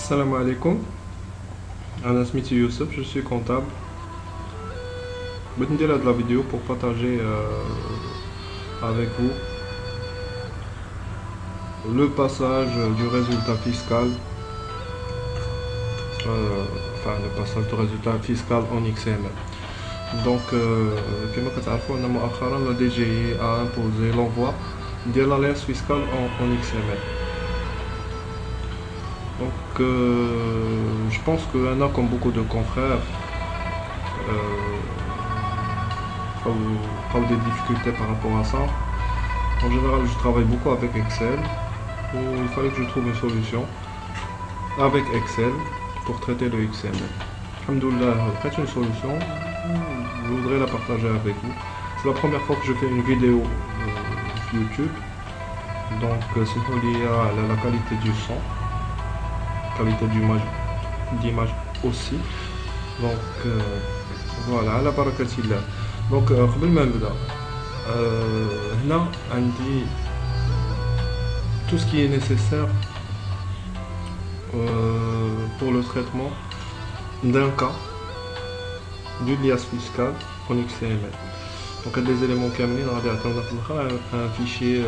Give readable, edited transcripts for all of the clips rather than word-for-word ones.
Salam alaikum, Anas Miti Youssef, je suis comptable. Je vais de la vidéo pour partager avec vous le passage du résultat fiscal, le passage du résultat fiscal en XML. Donc, comme vous savez, la DGI a imposé l'envoi de l'alerte fiscale en XML. Donc, je pense qu'il y en a comme beaucoup de confrères, pas des difficultés par rapport à ça. En général, je travaille beaucoup avec Excel. Et il fallait que je trouve une solution avec Excel pour traiter le XML. Alhamdoulilah, j'ai une solution. Je voudrais la partager avec vous. C'est la première fois que je fais une vidéo YouTube. Donc, c'est lié à la qualité du son, qualité d'image aussi. Donc, voilà, à la barakatillah. Donc, قبل ما نبدا هنا عندي tout ce qui est nécessaire pour le traitement d'un cas du liasse fiscal en XML. Donc, les éléments كاملين غادي يعطيونا في الاخر un fichier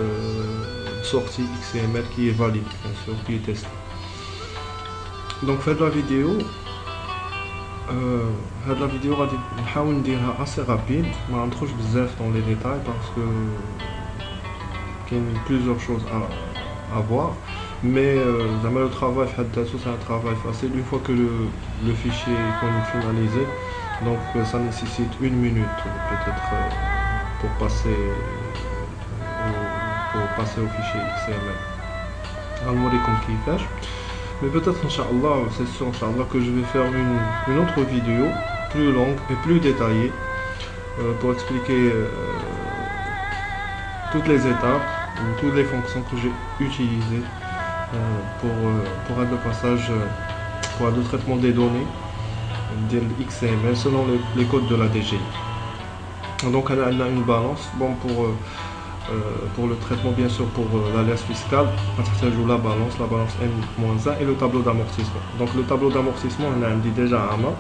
sortie XML qui est valide, bien sûr, qui est testé. Donc, faites la vidéo. هاد لا فيديو غادي نحاول نديرها assez rapide, ما ندخلش بزاف dans les détails parce que كاين plusieurs choses à voir, mais le travail c'est un travail facile une fois que le fichier est finalisé. Donc ça nécessite une minute peut-être pour passer au fichier XML. غنوريكم كيفاش. Mais peut-être, Inch'Allah, c'est sûr, Inch'Allah, que je vais faire une autre vidéo plus longue et plus détaillée pour expliquer toutes les étapes, toutes les fonctions que j'ai utilisées pour le passage, pour le traitement des données de XML selon les codes de la DGI. Donc, elle a une balance. Bon, pour le traitement, bien sûr, pour l'alerte fiscale, on joue la balance M-1 et le tableau d'amortissement. Donc le tableau d'amortissement, on a dit déjà à main.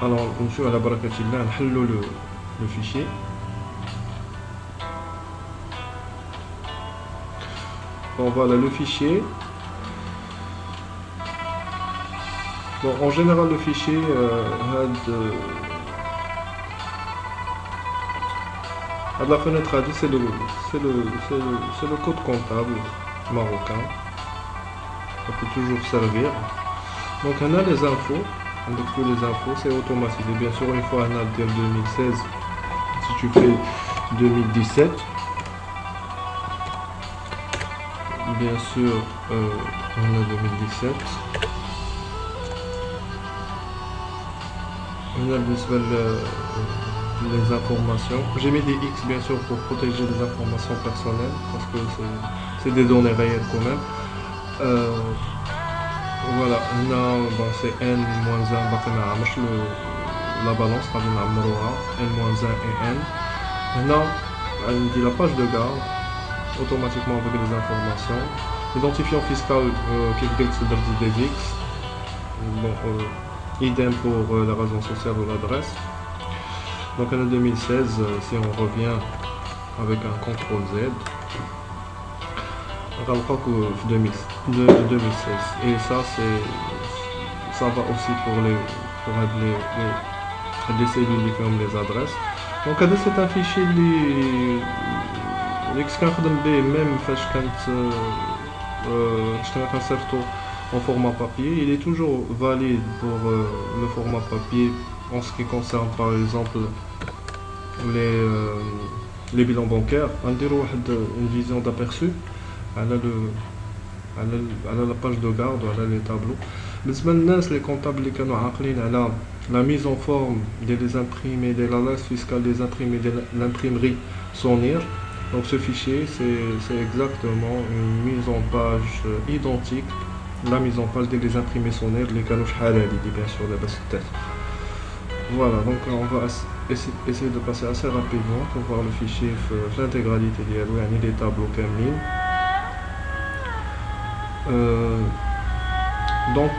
Alors, on va le fichier. Bon, voilà le fichier. Bon, en général, le fichier la fenêtre a dit c'est le code comptable marocain. Ça peut toujours servir. Donc on a les infos, on a tous les infos, c'est automatique. Et bien sûr une fois on a 2016, si tu fais 2017, bien sûr on a 2017. On a les informations. J'ai mis des X bien sûr pour protéger les informations personnelles parce que c'est des données réelles quand même. Voilà, bon, c'est N-1, la balance, N-1 et N. Maintenant, on dit la page de garde automatiquement avec les informations. L'identifiant fiscal qui est des X. Bon, idem pour la raison sociale ou l'adresse. Donc en 2016, si on revient avec un CTRL Z, on va que 2016. Et ça va aussi pour les cellules comme les adresses. Donc c'est un fichier même en format papier. Il est toujours valide pour le format papier. En ce qui concerne par exemple les bilans bancaires, on dirait une vision d'aperçu à la page de garde, à les tableaux. Mais maintenant, les comptables qui ont appris la mise en forme des imprimés, de l'alerte fiscale des imprimés de l'imprimerie Sonir. Donc ce fichier, c'est exactement une mise en page identique, la mise en page des imprimés Sonir, les canaux halali, bien sûr, les bases de tête. Voilà, donc on va essayer de passer assez rapidement pour voir le fichier l'intégralité des tableaux kamlin. Donc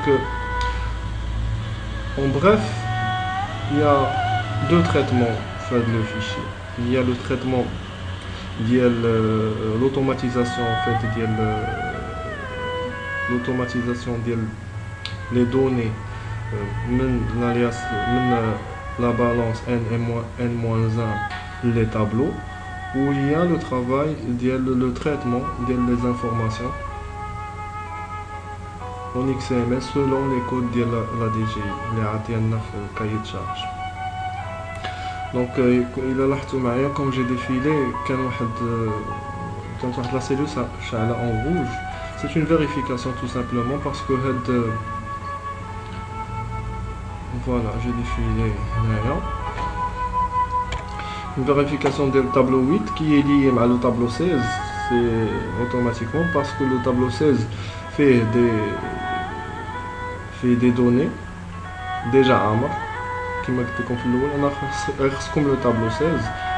en bref, il y a deux traitements fait le fichier. Il y a le traitement ديال l'automatisation en fait ديال l'automatisation ديال les données من la balance n-1 les tableaux où il y a le travail le traitement des informations en XML selon les codes de la DGI اللي عطينا في cahier de charge. Donc إلا لاحظتوا معايا comme j'ai défilé كانت واحد la cellule شاعلة en rouge. C'est une vérification tout simplement parce que voilà, j'ai défilé هنايا. Une vérification du tableau 8 qui est liée à le tableau 16, c'est automatiquement parce que le tableau 16 fait des données déjà AMR qui m'a été configuré. On a comme le tableau 16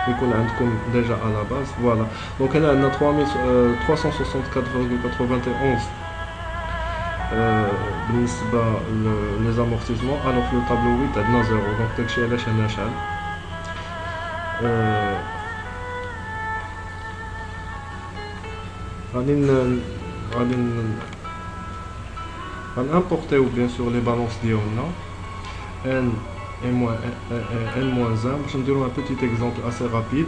et qu'on a comme déjà à la base. Voilà. Donc on a 364,91 les amortissements, alors que le tableau 8 a 0. Donc tel chez LHNHL. On importer ou bien sûr les balances d'Iona N et N-1. Je vais donner un petit exemple assez rapide.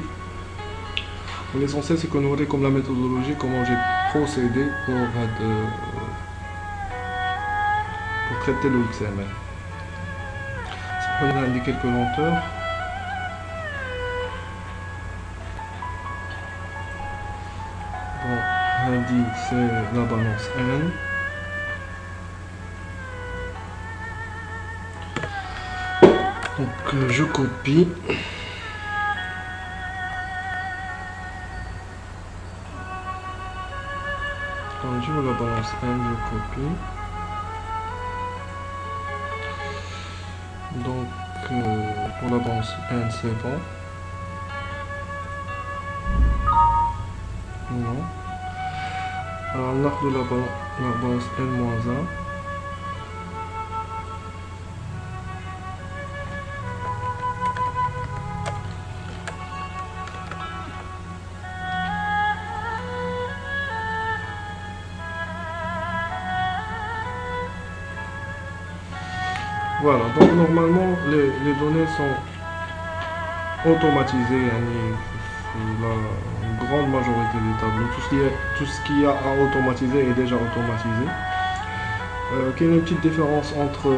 L'essentiel c'est qu'on aurait comme la méthodologie comment j'ai procédé pour traiter le XML. On a indiqué quelques lenteurs. Bon, on dit c'est la balance N. Donc je copie. Quand je veux la balance N, je copie. Donc pour la balance N c'est bon. Non. Alors l'arc de la balance N-1. Voilà, donc normalement les données sont automatisées, la grande majorité des tableaux, tout ce qui a à automatiser est déjà automatisé. Quelle est une petite différence entre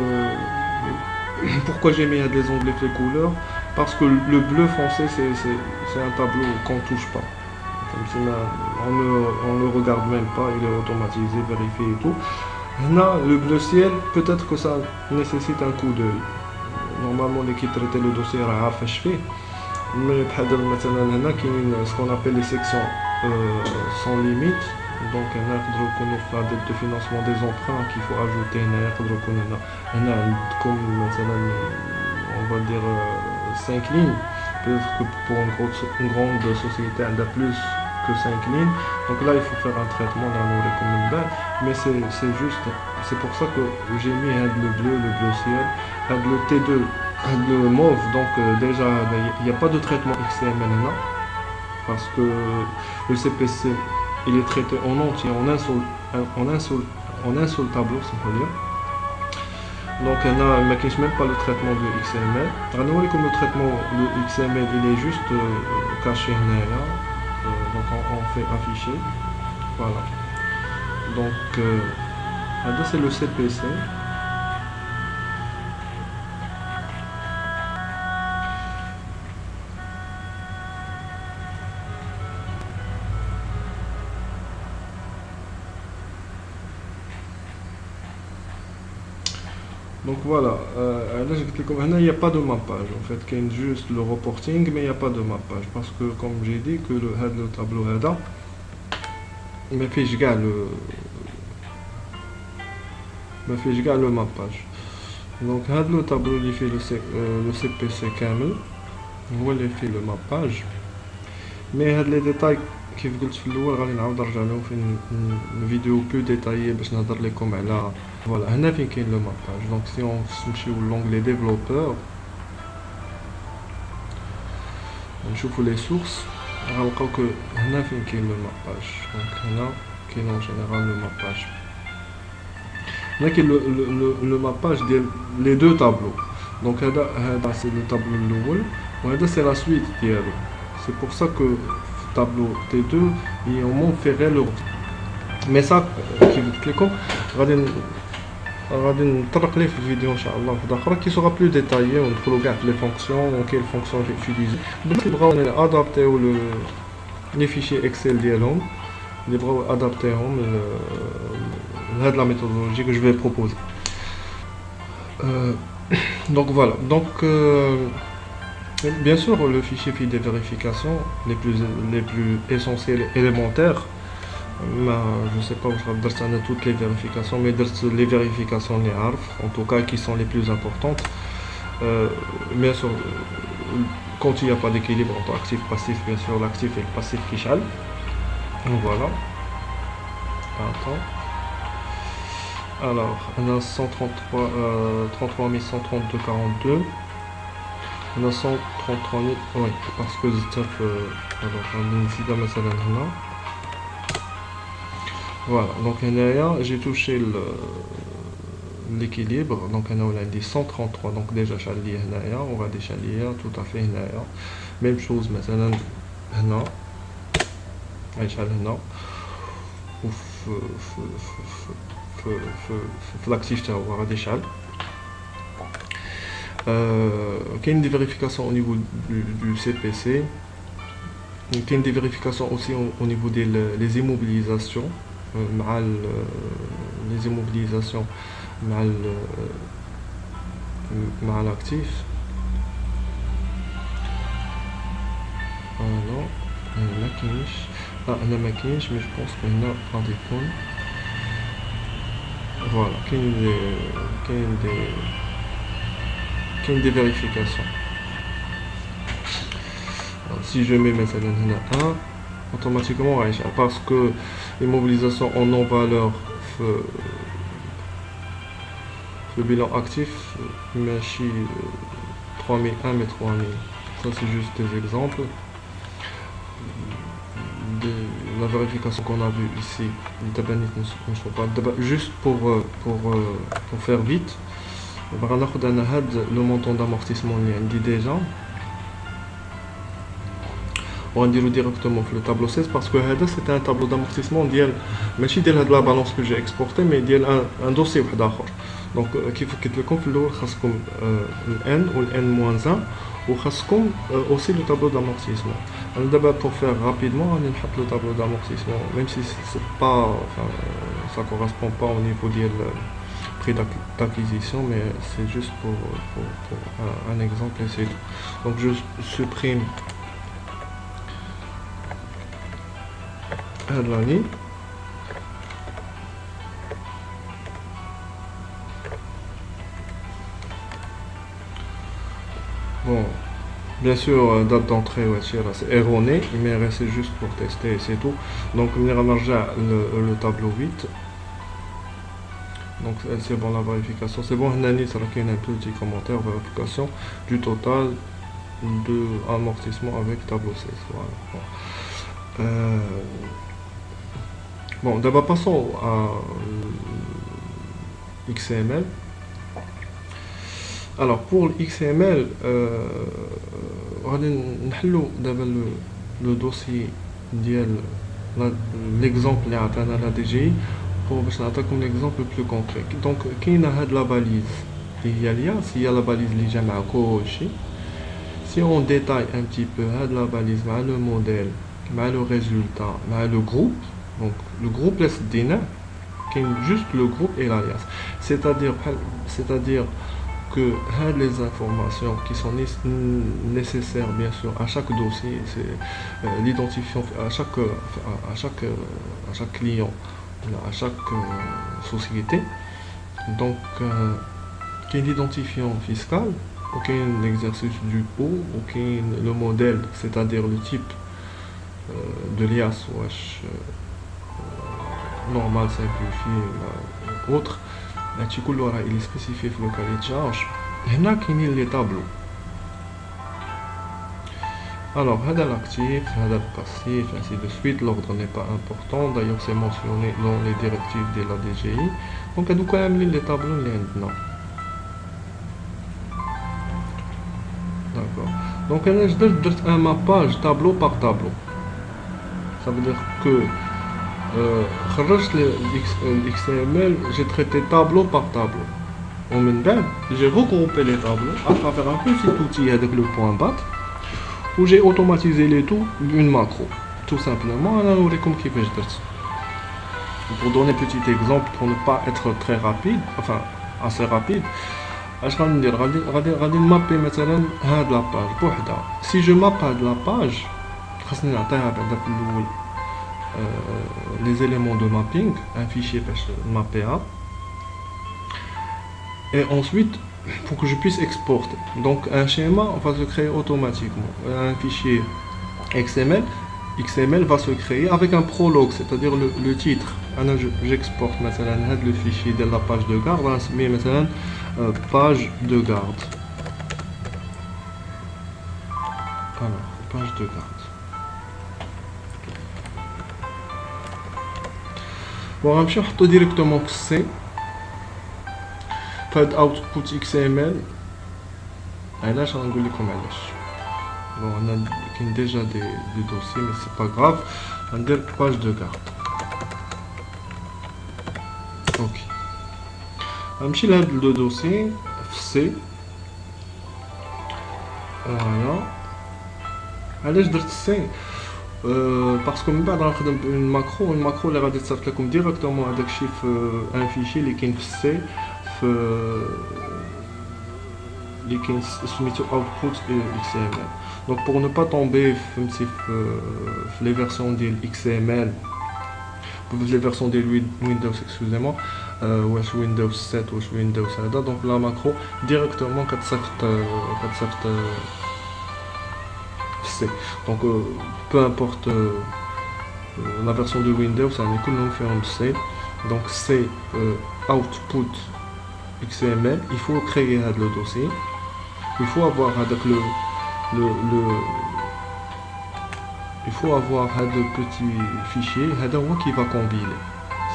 pourquoi j'ai mis des onglets les couleurs, parce que le bleu foncé c'est un tableau qu'on touche pas, comme si on ne le regarde même pas, il est automatisé, vérifié et tout. Là, le bleu ciel, peut-être que ça nécessite un coup d'œil. Normalement, l'équipe traite le dossier à fait. Mais maintenant, ce qu'on appelle les sections sans limite. Donc, on a de financement des emprunts qu'il faut ajouter. Comme on va dire 5 lignes. Peut-être que pour une grande société, elle a plus que 5 lignes. Donc là, il faut faire un traitement dans le commun. Mais c'est juste, c'est pour ça que j'ai mis le bleu ciel, le T2, le mauve. Donc déjà, il n'y a pas de traitement XML maintenant, parce que le CPC, il est traité en entier, en un seul tableau, si on peut dire. Donc on a même pas le traitement de XML. Alors comme le traitement de XML, il est juste caché là. Donc on fait afficher. Voilà. Donc là c'est le CPC. Donc voilà, là il n'y a pas de mappage, en fait, il y a juste le reporting, mais il n'y a pas de mappage, parce que comme j'ai dit, que le tableau هذا ما فيش كاع le mappage. Donc le tableau اللي fait le CPC كامل هو اللي fait le mappage, mais les détails كيف قلت في الاول غادي نعاود نرجع لهم في فيديو بلو ديتايي باش نهضر لكم على فوالا هنا فين كاين لو ماباج. دونك سي اون نمشيو لونغلي ديفلوبور نشوفوا لي سورس غنلقاو كو هنا فين كاين لو ماباج. دونك هنا كاين اون جينيرال لو ماباج. هنا كاين لو ماباج ديال لي دو تابلو. دونك هذا سي لو تابلو الاول وهذا سي لا سويت ديالو. سي بور سا كو في تابلو تي دو il en montrerait le mais ça كيف قلت لكم غادي نطرق ليه في الفيديو ان شاء الله في اخرى كي سوغا بلو ديتايي وندخلوا كاع في لي فونكسيون وكاين الفونكسيون اللي يوتيليزي الناس اللي بغاو ادابتيو لي فيشي اكسل ديالهم اللي بغاو ادابتيهم لهاد لا ميثودولوجي que je vais proposer. Donc voilà, donc bien sûr le fichier fait des vérifications les plus essentielles élémentaires. Je sais pas où je vais toutes les vérifications, mais les vérifications les ARF, en tout cas qui sont les plus importantes. Bien sûr, quand il n'y a pas d'équilibre entre actif et passif, bien sûr l'actif et le passif qui chale. Donc voilà. Attends. Alors, on a 133 33 132 42. On a 133 000, oui, parce que alors on ici dans ma salle là. Voilà, donc j'ai touché l'équilibre, donc on a dit 133, donc déjà chalier on va déchalier tout à fait même chose مثلا هنا غيشعل هنا في l'actif تاعو غادي يشعل. Qu'il y ait des vérifications au niveau du CPC, qu'il y ait des vérifications aussi au niveau des immobilisations, les immobilisations مع l'actif. Alors, ما كاينش هنا ما كاينش mais je pense que هنا غادي يكون voilà كاين des vérifications. Alors, si je mets مثلا هنا 1 automatiquement غيشعل parce que l'immobilisation en non-valeur le bilan actif ماشي 3001 mais 3000. Ça c'est juste des exemples de la vérification qu'on a vu ici. Juste pour faire vite, le montant d'amortissement il déjà. On va dire directement sur le tableau 16 parce que c'était un tableau d'amortissement ديال ماشي ديال هاد la balance que j'ai exporté mais ديال un dossier واحد اخر. Donc كيف قلت لكم في الاول خاصكم n ou n-1 وخاصكم aussi le tableau d'amortissement. D'abord pour faire rapidement on نحط le tableau d'amortissement même si c'est pas ça correspond pas au niveau du prix d'acquisition mais c'est juste pour un exemple et c'est tout. Donc je supprime la ligne. Bon, bien sûr, date d'entrée, ouais, c'est erroné, mais c'est juste pour tester et c'est tout. Donc, on ira marger le tableau 8. Donc, c'est bon la vérification. C'est bon, Nani, ça a un petit commentaire, vérification du total de amortissement avec tableau 16. Voilà. Bon, d'abord passons à XML. Alors pour l'XML, on va le dossier l'exemple la DGI pour un exemple plus concret. Donc, qui a la balise il y a la balise si on détaille un petit peu la balise, le modèle, le résultat, le groupe. Donc le groupe laisse juste le groupe et l'alias. C'est-à-dire que les informations qui sont nécessaires bien sûr à chaque dossier, c'est l'identifiant à chaque client, à chaque société. Donc qu'il y ait l'identifiant fiscal, l'exercice du pot, le modèle, c'est-à-dire le type de l'IAS ou normal simplifié ou autre. Il est spécifié dans le cahier de charge. Il y a les tableaux. Alors, il y a l'actif, il y a le passif, ainsi de suite. L'ordre n'est pas important. D'ailleurs, c'est mentionné dans les directives de la DGI. Donc, il y a quand même les tableaux. D'accord. Donc, je vais un mappage tableau par tableau. Ça veut dire que l'XML, j'ai traité tableau par tableau. En même temps, j'ai regroupé les tableaux à travers un petit outil avec le point bat où j'ai automatisé les tout d'une macro. Tout simplement, pour donner un petit exemple, pour ne pas être très rapide, enfin assez rapide, je vais mapper maintenant la page. Si je mappe la page, les éléments de mapping, un fichier mappé à, et ensuite pour que je puisse exporter. Donc un schéma va se créer automatiquement. Un fichier XML va se créer avec un prologue, c'est-à-dire le titre. J'exporte maintenant le fichier de la page de garde, mais maintenant page de garde. Alors, page de garde. Bon, je vais directement C. Fait output XML. Et là, je vais vous dire comment. Bon, on a déjà des dossiers, mais c'est pas grave. On va dire page de garde. Ok. On va le dossier C. Voilà. Allez, je vais C. Parce que une macro elle va être directement avec un fichier qui est C qui est soumis au output XML. Donc pour ne pas tomber les versions de XML, les versions de Windows, excusez-moi, ou Windows 7 ou Windows 7, donc la macro directement C. Donc peu importe la version de Windows, ça n'est que nous fait en C. Donc c'est output XML. Il faut créer le dossier. Il faut avoir avec il faut avoir le petit fichier qui va compiler.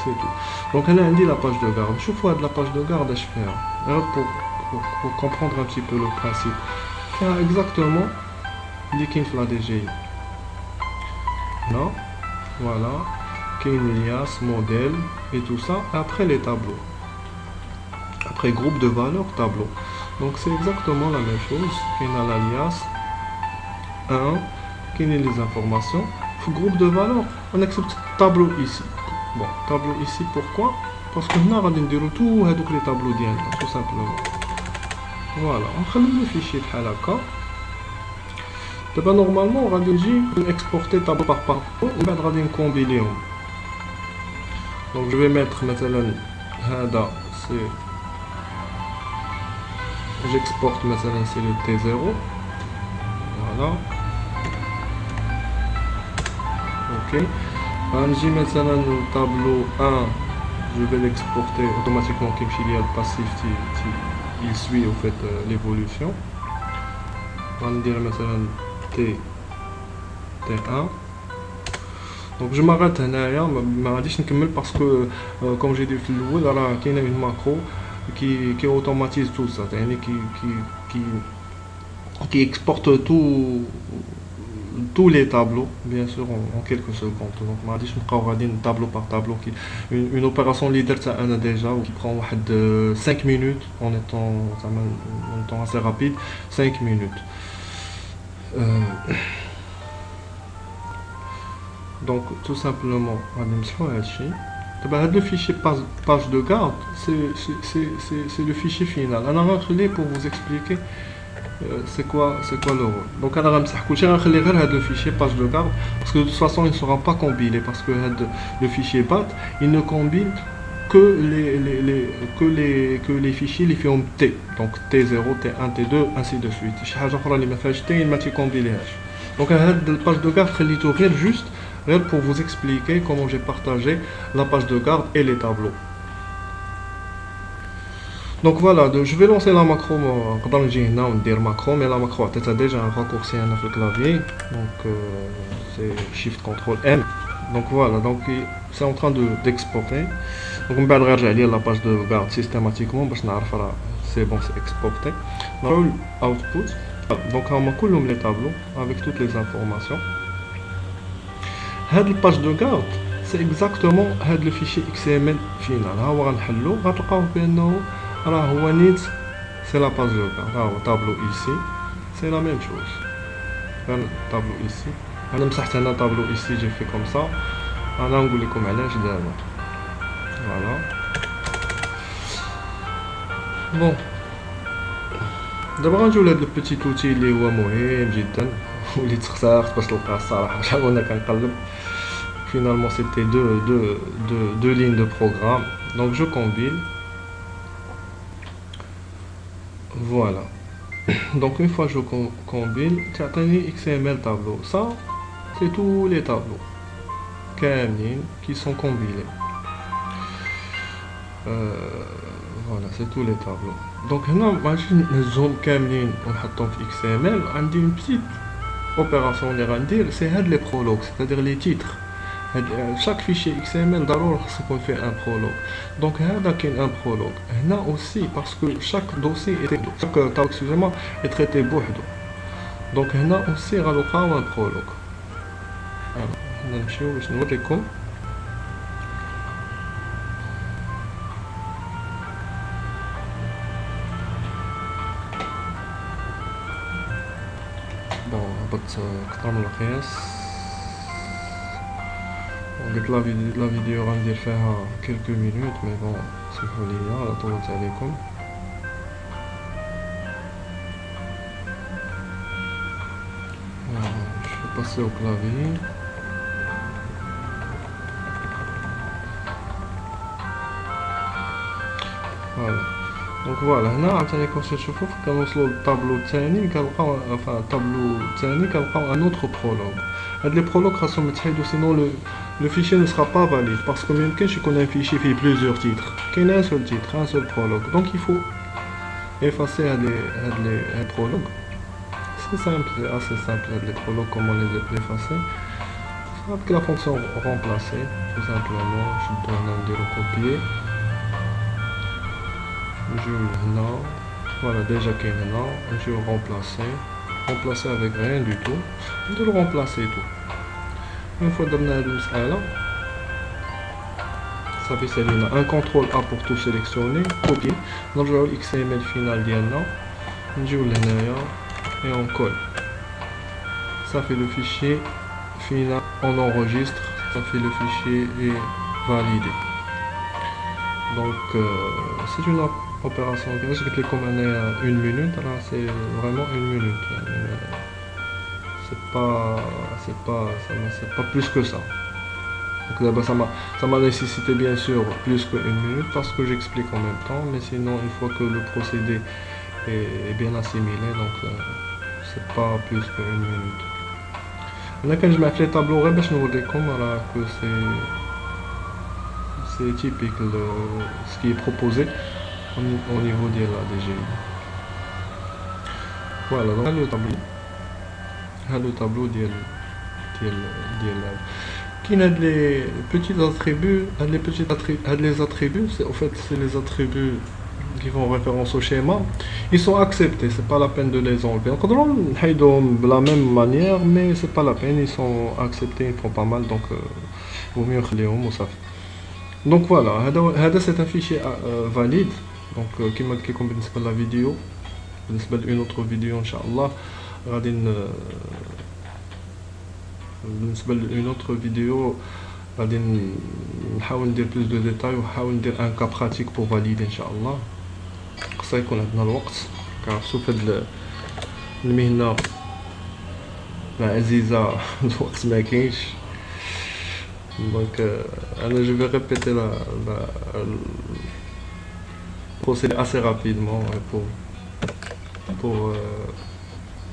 C'est tout. Donc elle a indiqué la page de garde. Je vois la page de garde à faire pour comprendre un petit peu le principe. C'est exactement la DGI. Non, voilà, l'IAS, modèle et tout ça. Après les tableaux. Après groupe de valeurs, tableau. Donc c'est exactement la même chose. Il y a l'alias 1, qui est les informations. Groupe de valeurs, on accepte tableau ici. Bon, tableau ici, pourquoi? Parce que nous allons dire tout les tableaux tout simplement. Voilà, on va le fichier de Halaka. Normalement, on va exporter tableau par tableau, on va compiler. Donc je vais mettre maintenant, j'exporte maintenant c'est le T0. Voilà. Ok. J'ai maintenant le tableau 1, je vais l'exporter automatiquement comme filiale passif il suit au fait l'évolution. On va dire maintenant T1. Donc je m'arrête là, parce que comme j'ai dit il y a une macro qui automatise tout ça, qui exporte tous les tableaux, bien sûr, en quelques secondes. Donc je vais tableau par tableau, une opération leader déjà qui prend 5 minutes en étant assez rapide, 5 minutes. Donc tout simplement, le fichier page de garde, c'est le fichier final. On va regarder pour vous expliquer c'est quoi le rôle. Donc on va regarder le fichier page de garde parce que de toute façon il ne sera pas compilé parce que le fichier BAT il ne combine que les fichiers les formes T, donc T0, T1, T2, ainsi de suite. Si je ne fais pas T, il ne compile pas. Donc la page de garde est juste pour vous expliquer comment j'ai partagé la page de garde et les tableaux. Donc voilà, je vais lancer la macro. Dans le GNA, on dit macro, mais la macro a déjà un raccourci sur le clavier. Donc c'est Shift Ctrl M. Donc voilà, donc c'est en train d'exporter. Donc on va lire la page de garde systématiquement. C'est bon, c'est exporté. Roll output. Donc on a les tableaux avec toutes les informations. Cette page de garde, c'est exactement le fichier XML final. On va le c'est la page de garde. Le tableau ici, c'est la même chose. Le tableau ici. Un tableau ici, j'ai fait comme ça. On a un voilà. Bon. D'abord, on joue le petit outil qui est مهم جدا واللي تخسر باش تلقى الصراحه شحال وانا كنقلب. Finalement, c'était deux lignes de programme. Donc je combine. Voilà. Donc une fois je combine, tu as un XML tableau. Ça, c'est tous les tableaux qui sont combinés. Voilà, c'est tous les tableaux. Donc là, imagine les zones كاملين ونحطهم في XML. عندي une petite opération اللي غندير c'est هاد les prologues, c'est-à-dire les titres. Chaque fichier XML d'abord qu'on fait un prologue. Donc هذا كاين un prologue. هنا aussi parce que chaque dossier est traité بوحدو. Donc هنا aussi غنلقاو un prologue. Alors نمشيو باش نوريكم. Bon, هبط كثر من القياس. Donc la vidéo va me faire quelques minutes, mais bon, c'est folie, طولت عليكم. Je vais passer au clavier. Voilà. Donc voilà, هنا عاوتاني كون تشوفوا كنوصلوا للطابلو الثاني كنلقاو الطابلو الثاني كنلقاو un autre prologue. هاد لي prologues خاصهم يتحيدوا sinon le fichier ne sera pas valide parce que même quand je connais un fichier fait plusieurs titres, qu'il y a un seul titre, un seul prologue. Donc il faut effacer les prologues. C'est simple, c'est assez simple les prologues, comment les effacer. Avec la fonction remplacer, tout simplement, je dois dire copier. Je là, voilà déjà qu'il est là, je vais remplacer avec rien du tout, je vais le remplacer tout. Une fois que là, ça fait un contrôle A pour tout sélectionner, copier, donc je vais le XML final je vais là et on colle. Ça fait le fichier final, on enregistre, ça fait le fichier est validé. Donc c'est une opération je vais comme une minute, là c'est vraiment une minute. C'est pas plus que ça. Donc là-bas ça m'a nécessité bien sûr plus qu'une minute parce que j'explique en même temps, mais sinon une fois que le procédé est bien assimilé, donc c'est pas plus qu'une minute. Là quand je mets les tableaux je vous dis que c'est typique ce qui est proposé au niveau de la DGI. Voilà, donc le tableau qui a les petits attributs, les attributs, en fait c'est les attributs qui font référence au schéma, ils sont acceptés, c'est pas la peine de les enlever. On peut de la même manière, mais c'est pas la peine, ils sont acceptés, ils font pas mal, donc vaut mieux les hommes, ça fait. Donc voilà, c'est un fichier valide. Donc كما قلت لكم بالنسبه للا فيديو بالنسبه لأون اوتر فيديو ان شاء الله غادي بالنسبه لأون اوتر فيديو غادي نحاول ندير بلوس دو ديتاي ونحاول ندير ان كا براتيك بور فاليدي ان شاء الله. خصها يكون عندنا الوقت كنعرفوا في هاد المهنه عزيزه الوقت ما كاينش. Donc je vais répéter la procéder assez rapidement pour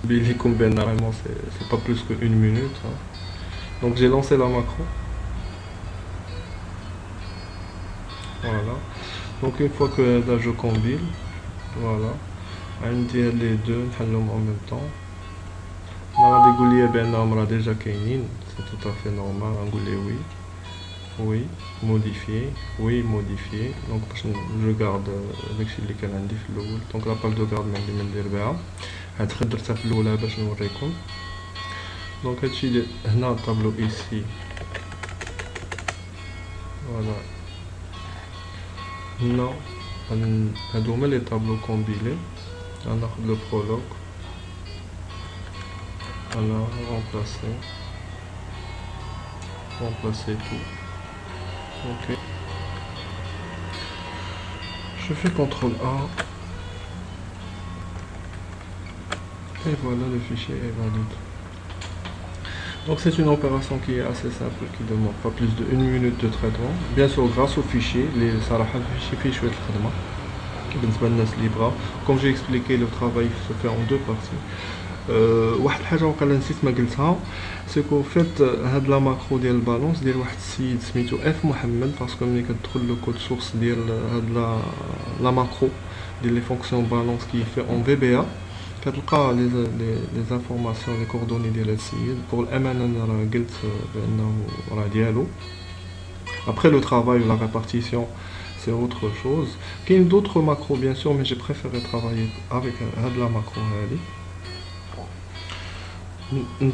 Bilikum ben normalement c'est pas plus que 1 minute, hein. Donc j'ai lancé la macro. Voilà. Donc une fois que là je combine, voilà. عندي les deux نحلهم en même temps. انا غادي يقول لي بانهم راه ديجا كاينين، سي tout à fait normal. غنقول ليه oui. Oui, modifier, oui, modifier. Donc je garde داكشي اللي كان عندي في الاول. دونك لاباج دو غارد ما عندي ما ندير بها. هاد خد درتها في الاولى باش نوريكم. دونك هادشي اللي هنا الطابلو ايسي. فوالا هنا هادو هما لي طابلو كومبيلي. غناخد لو برولوج، انا remplacer tout. Ok. Je fais CTRL A. Et voilà, le fichier est valide. Donc c'est une opération qui est assez simple, qui ne demande pas plus de 1 minute de traitement. Bien sûr, grâce au fichier, les صراحة الفيشي فيه شوية الخدمة بالنسبة للناس اللي بغاو. Comme j'ai expliqué, le travail se fait en 2 parties. واحد الحاجه وقيلا نسيت ما قلتها، سي كو فيت هاد لا ماكرو ديال البالونس ديال واحد السيد سميتو اف محمد، باسكو ملي كتدخل لو كود سورس ديال هاد لا ماكرو ديال لي فونكسيون بالونس كي في اون في بي ا، كتلقى لي زانفورماسيون لي كوردوني ديال هاد السيد. بور الامانه انا راه قلت بانه راه ديالو. Après le travail ou la répartition, c'est autre chose. Il y a d'autres macros bien sûr, mais j'ai préféré travailler avec la macro.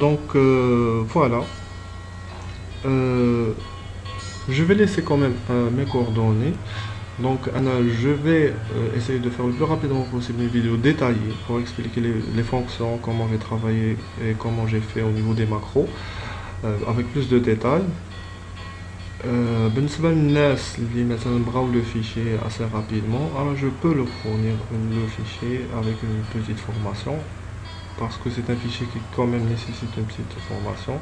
Donc voilà. Je vais laisser quand même mes coordonnées. Donc je vais essayer de faire le plus rapidement possible une vidéo détaillée pour expliquer les fonctions, comment j'ai travaillé et comment j'ai fait au niveau des macros, avec plus de détails. بالنسبة للناس اللي مثلا بغاو le fichier assez rapidement, alors je peux leur fournir le fichier avec une petite formation, parce que c'est un fichier qui quand même nécessite une petite formation.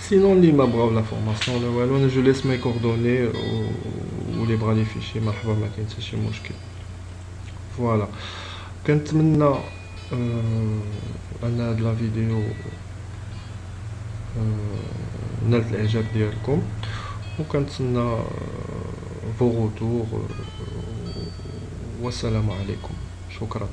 Sinon, les ma brave la formation, je laisse mes coordonnées ou les bras des fichiers. مرحبا ما كاين حتى شي مشكل. Voilà. كنتمنى ان هاد لا فيديو نالت الاعجاب ديالكم، وكنتسنى فو روتور. والسلام عليكم، شكرا.